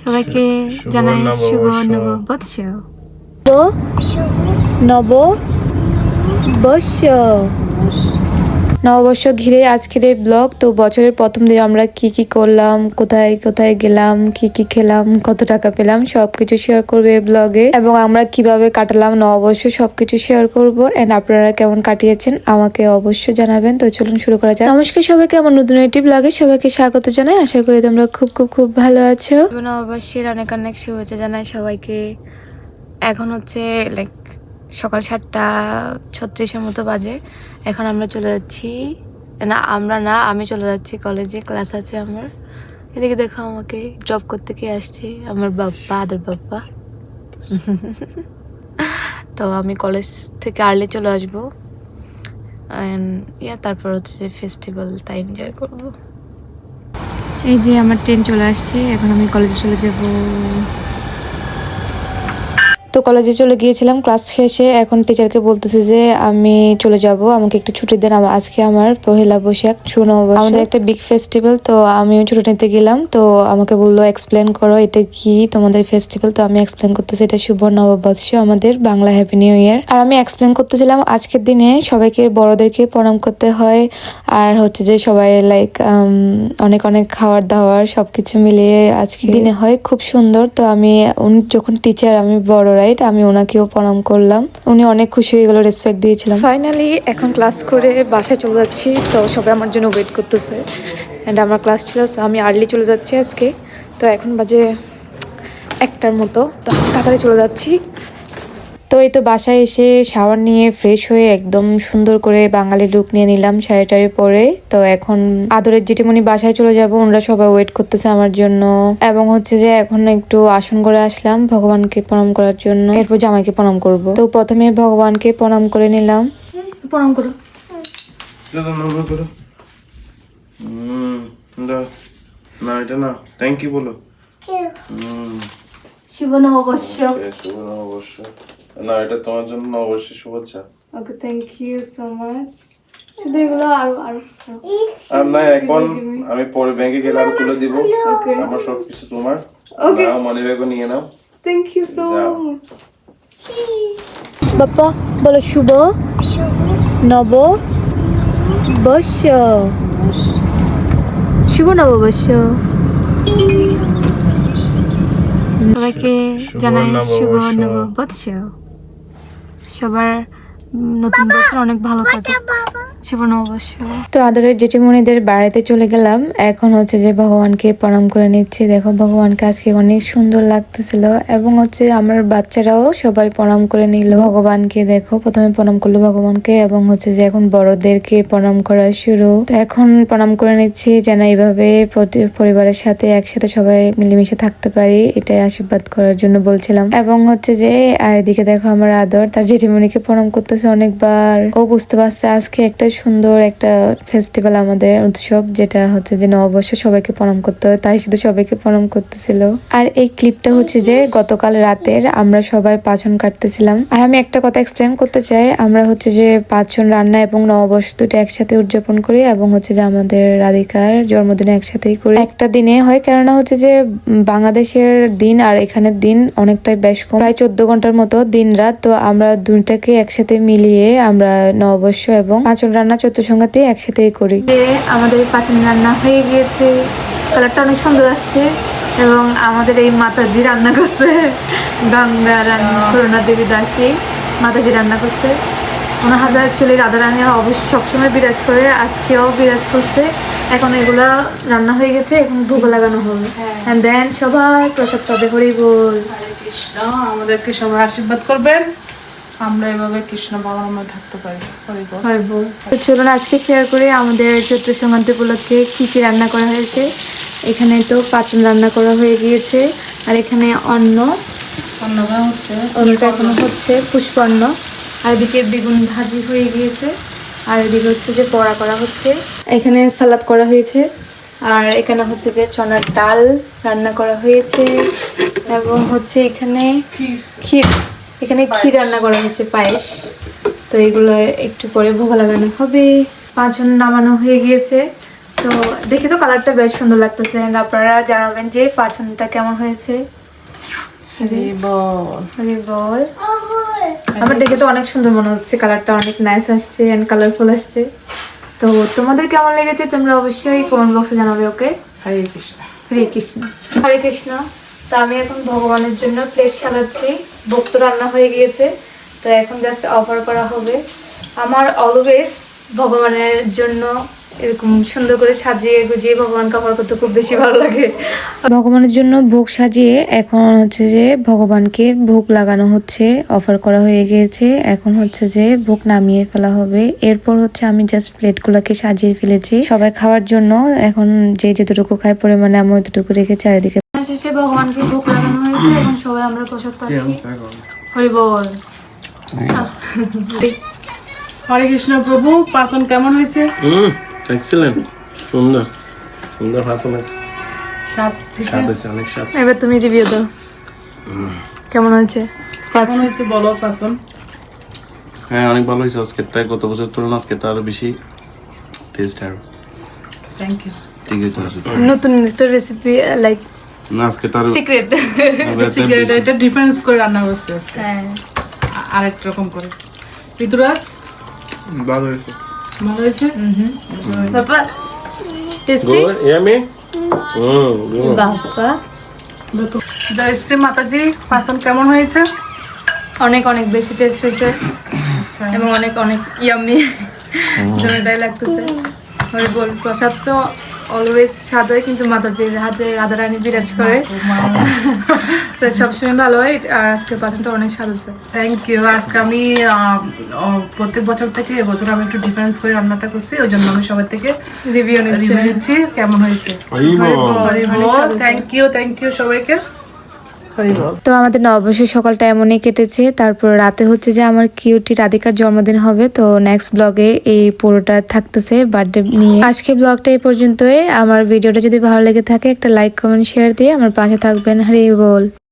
সবাইকে জানাই শুভ নববর্ষ। নববর্ষ ঘিরে আজকের এই ব্লগ। তো বছরের প্রথম দিন আমরা কি কি করলাম, কোথায় কোথায় গেলাম, কি কি খেলাম, কত টাকা পেলাম, সবকিছু শেয়ার করবো এই ব্লগে। এবং আমরা কিভাবে কাটালাম নববর্ষ সবকিছু শেয়ার করবো। এন্ড আপনারা কেমন কাটিয়েছেন আমাকে অবশ্যই জানাবেন। তো চলুন শুরু করা যাক। নমস্কার সবাইকে, আমার নতুন একটি ব্লগে সবাইকে স্বাগত জানাই। আশা করি তোমরা খুব খুব খুব ভালো আছো। নববর্ষের অনেক অনেক শুভেচ্ছা জানাই সবাইকে। এখন হচ্ছে লাইক সকাল 7:36 মতো বাজে। এখন আমরা চলে যাচ্ছি, আমি চলে যাচ্ছি কলেজে, ক্লাস আছে আমার। এদিকে দেখো আমাকে ড্রপ করতে কে আসছে, আমার বাপ্পা, আদর বাপ্পা। তো আমি কলেজ থেকে আর্লি চলে আসবো। তারপর হচ্ছে যে ফেস্টিভ্যালটা এনজয় করব। এই যে আমার ট্রেন চলে আসছে, এখন আমি কলেজে চলে যাব। তো কলেজে চলে গিয়েছিলাম ক্লাস শেষে। এখন টিচারকে বলতেছে যে আমি চলে যাব, আমাকে একটু ছুটি দেন, আজকে আমার পহেলা বৈশাখ, শুভ নববর্ষ, আমাদের একটা বিগ ফেস্টিভ্যাল। তো আমিও ছুটি নিতে গেলাম। তো আমাকে বললো এক্সপ্লেন করো এটা কি তোমাদের ফেস্টিভ্যাল। তো আমি এক্সপ্লেন করতেছি এটা শুভ নববর্ষ, আমাদের বাংলা হ্যাপি নিউ ইয়ার। আর আমি এক্সপ্লেন করতেছিলাম আজকের দিনে সবাইকে বড়দেরকে প্রণাম করতে হয়। আর হচ্ছে যে সবাই লাইক অনেক অনেক খাবার দাবার সবকিছু মিলিয়ে আজকে দিনে হয় খুব সুন্দর। তো আমি যখন টিচার, আমি বড় রাইট, আমি ওনাকেও প্রণাম করলাম, উনি অনেক খুশি হয়ে গেল, রেসপেক্ট দিয়েছিলাম। ফাইনালি এখন ক্লাস করে বাসায় চলে যাচ্ছি। সো সবাই আমার জন্য ওয়েট করতেছে। অ্যান্ড আমার ক্লাস ছিল, সো আমি আর্লি চলে যাচ্ছি আজকে। তো এখন বাজে 1টার মতো, তো তাড়াতাড়ি চলে যাচ্ছি। তো এই তো বাসায় এসে শাওয়ার নিয়ে ফ্রেশ হয়ে একদম সুন্দর করে বাঙালি লুক নিয়ে নিলাম, শাড়ি টাড়ি পরে। তো এখন আদরের জেঠিমণি বাসায় চলে যাব, ওনারা সবাই ওয়েট করতেছে আমার জন্য। এবং হচ্ছে যে এখন একটু আসন করে আসলাম ভগবানকে প্রণাম করার জন্য, এরপর জামাইকে প্রণাম করব। তো প্রথমে ভগবানকে প্রণাম করে নিলাম। প্রণাম করো। না এটা না, থ্যাংক ইউ বলো। শুভ নববর্ষ। শুভ নববর্ষ। না এটা তোমার জন্য নববর্ষের শুভেচ্ছা। ওকে, থ্যাংক ইউ সো মাচ। শুধু এগুলো আর না, এখন আমি পরে ব্যাংকে গেলে আরো তুলে দিব। আমার সব কিছু তোমার। নাও, মানি ব্যাগও নিয়ে নাও। Thank you so much. Bappa বলো শুভ নববর্ষ, শুভ নববর্ষ। সবাইকে জানাই শুভ নববর্ষ। সবার নতুন বছর অনেক ভালো কাটুক, শুভ নববর্ষ। তো আদরের জেঠিমণিদের বাড়িতে চলে গেলাম। এখন হচ্ছে যে ভগবানকে প্রণাম করে নিচ্ছি। দেখো ভগবানকে আজকে অনেক সুন্দর লাগতেছিল। এবং হচ্ছে আমার বাচ্চারাও সবাই প্রণাম করে নিল ভগবানকে। দেখো প্রথমে প্রণাম করলো ভগবানকে, এবং হচ্ছে যে এখন বড়দেরকে প্রণাম করা শুরু। তো এখন প্রণাম করে নিচ্ছি যেন এইভাবে পরিবারের সাথে একসাথে সবাই মিলেমিশে থাকতে পারি, এটাই আশীর্বাদ করার জন্য বলছিলাম। এবং হচ্ছে যে আর এদিকে দেখো আমার আদর তার জেঠিমণিকে প্রণাম করতেছে অনেকবার। ও বুঝতে পারছে আজকে একটা সুন্দর একটা ফেস্টিভ্যাল, আমাদের উৎসব, যেটা হচ্ছে যে নববর্ষ, সবাইকে প্রণাম করতে হয়, তাই শুধু সবাইকে প্রণাম করতেছিল। আর এই ক্লিপটা হচ্ছে যে গতকাল রাতের, আমরা সবাই পাঁচন কাটতেছিলাম। আর আমি একটা কথা এক্সপ্লেন করতে চাই, আমরা হচ্ছে যে পাঁচন রান্না এবং নববর্ষ দুটো একসাথে উদযাপন করি, এবং হচ্ছে যে আমাদের রাধিকার জন্মদিন একসাথেই করি, একটা দিনে হয়। কেননা হচ্ছে যে বাংলাদেশের দিন আর এখানের দিন অনেকটাই বেশ কম, প্রায় 14 ঘন্টার মতো দিন রাত। তো আমরা দুইটাকে একসাথে মিলিয়ে আমরা নববর্ষ এবং পাঁচন রান্না চতুর্সংঘাতে একসাথেই করি। আমাদের পাঁচন রান্না হয়ে গিয়েছে, কালারটা অনেক সুন্দর আসছে। এবং আমাদের এই মাতাজি রান্না করছে, গঙ্গা রান্না, করুণা দেবী দাসী মাতাজি রান্না করছে। ওনার হাতে অ্যাকচুয়ালি রাধারানী অবশ্যই সবসময় বিরাজ করে, আজকেও বিরাজ করছে। এখন এগুলা রান্না হয়ে গেছে, এখন ভোগ লাগানো হবে। এন্ড দেন সবাই প্রসাদ পাবে। হরি বল। হরে কৃষ্ণ। আমাদেরকে সবাই আশীর্বাদ করবেন, আমরা এভাবে কৃষ্ণ ভাবনাময় থাকতে পারি। হরি বল। হরি বল। তো চলুন আজকে শেয়ার করি আমাদের চৈত্র সংক্রান্তি উপলক্ষে কি কি রান্না করা হয়েছে। এখানে তো পাঁচন রান্না করা হয়ে গিয়েছে, আর এখানে অন্নটা এখনো হচ্ছে, পুষ্পান্ন। আর এদিকে বেগুন ভাজি হয়ে গিয়েছে, আর এদিকে হচ্ছে যে বড়া করা হচ্ছে। এখানে সালাদ করা হয়েছে, আর এখানে হচ্ছে যে চনার ডাল রান্না করা হয়েছে, এবং হচ্ছে এখানে ক্ষীর, এখানে ক্ষীর রান্না করা হয়েছে, পায়েস। তো এগুলো একটু পরে ভোগ লাগানো হবে। পাঁচন নামানো হয়ে গিয়েছে। তো দেখে তো কালারটা বেশ সুন্দর লাগতেছে। And আপনারা জানাবেন যে পাচনটা কেমন হয়েছে। আরে বল আরে বল, আমার দেখে তো অনেক সুন্দর মনে হচ্ছে, কালারটা অনেক নাইস আসছে এন্ড কালারফুল আসছে। তো তোমাদের কেমন লেগেছে তোমরা অবশ্যই কমেন্ট বক্সে জানাবে। ওকে, হরে কৃষ্ণ। হরে কৃষ্ণ। হরে কৃষ্ণ। তো আমি এখন ভগবানের জন্য প্লেট সাজাচ্ছি। ভোগ তো রান্না হয়ে গিয়েছে, তো এখন জাস্ট অফার করা হবে। আমার অলওয়েজ ভগবানের জন্য এরকম সুন্দর করে সাজিয়ে গুজিয়ে ভগবানকে অফার করতে খুব বেশি ভালো লাগে। ভগবানের জন্য ভোগ সাজিয়ে এখন হচ্ছে যে ভগবানকে ভোগ লাগানো হচ্ছে, অফার করা হয়ে গিয়েছে। এখন হচ্ছে যে ভোগ নামিয়ে ফেলা হবে। এরপর হচ্ছে আমি জাস্ট প্লেটগুলোকে সাজিয়ে ফেলেছি সবাই খাওয়ার জন্য। এখন যে যেটুকু খায় পরিমাণে আমি ওইটুকু রেখে চারিদিকে শেষে ভগবানকে ভোগ লাগানো হয়েছে। এখন সবাই আমরা প্রসাদ পাচ্ছি। হরি বল। হরে কৃষ্ণ প্রভু, পাচন কেমন হয়েছে? এক্সেলেন্ট, সুন্দর সুন্দর ভাষণ আছে, স্বাদ স্বাদ হয়েছে, অনেক স্বাদ। এবার তুমি রিভিউ দাও, কেমন হয়েছে? কেমন হয়েছে বলো পাচন? হ্যাঁ অনেক ভালো হয়েছে আজকেরটা, গত বছর তুলনায় আজকেরটা আরো বেশি টেস্ট। R thank you. ঠিকই তো আছে, নতুন একটা রেসিপি লাইক না আজকেরটা আরো সিক্রেট। সিগারেট এটা ডিফারেন্স করে রান্না করছে আজকে, হ্যাঁ আরেক রকম করে। ঋতুরাজ ভালো হয়েছে। ভালো হয়েছে? বাবা টেস্টি। Good, yummy. বাবা জয় শ্রী মাতাজি, পাচন কেমন হয়েছে? অনেক অনেক বেশি টেস্ট হয়েছে আচ্ছা, এবং অনেক অনেক ইয়ামি দুটোটাই লাগতেছে। হরি বল। প্রসাদ তো অলওয়েজ স্বাদ হয়, কিন্তু মাতাজির হাতে রাধারানী বিরাজ করে, তো সবসময় ভালো হয়। আর আজকে পাচনটা অনেক স্বাদ হচ্ছে। Thank you. আজকে আমি প্রত্যেক বছর থেকে এবছর আমি একটু ডিফারেন্স করে রান্নাটা করছি, ওই জন্য আমি সবার থেকে রিভিউ রিভিউ দিচ্ছি কেমন হয়েছে। থ্যাংক ইউ সবাইকে। হরি বল। তো আমাদের নববর্ষের সকালটা এমনই কেটেছে। তারপর রাতে হচ্ছে যে আমার কিউটি রাধিকার জন্মদিন হবে, তো নেক্সট ব্লগে এই পুরোটা থাকতেছে বার্থডে নিয়ে। আজকে ব্লগটা এই পর্যন্তই। আমার ভিডিওটা যদি ভালো লেগে থাকে একটা লাইক কমেন্ট শেয়ার দিয়ে আমার পাশে থাকবেন। হরি বল।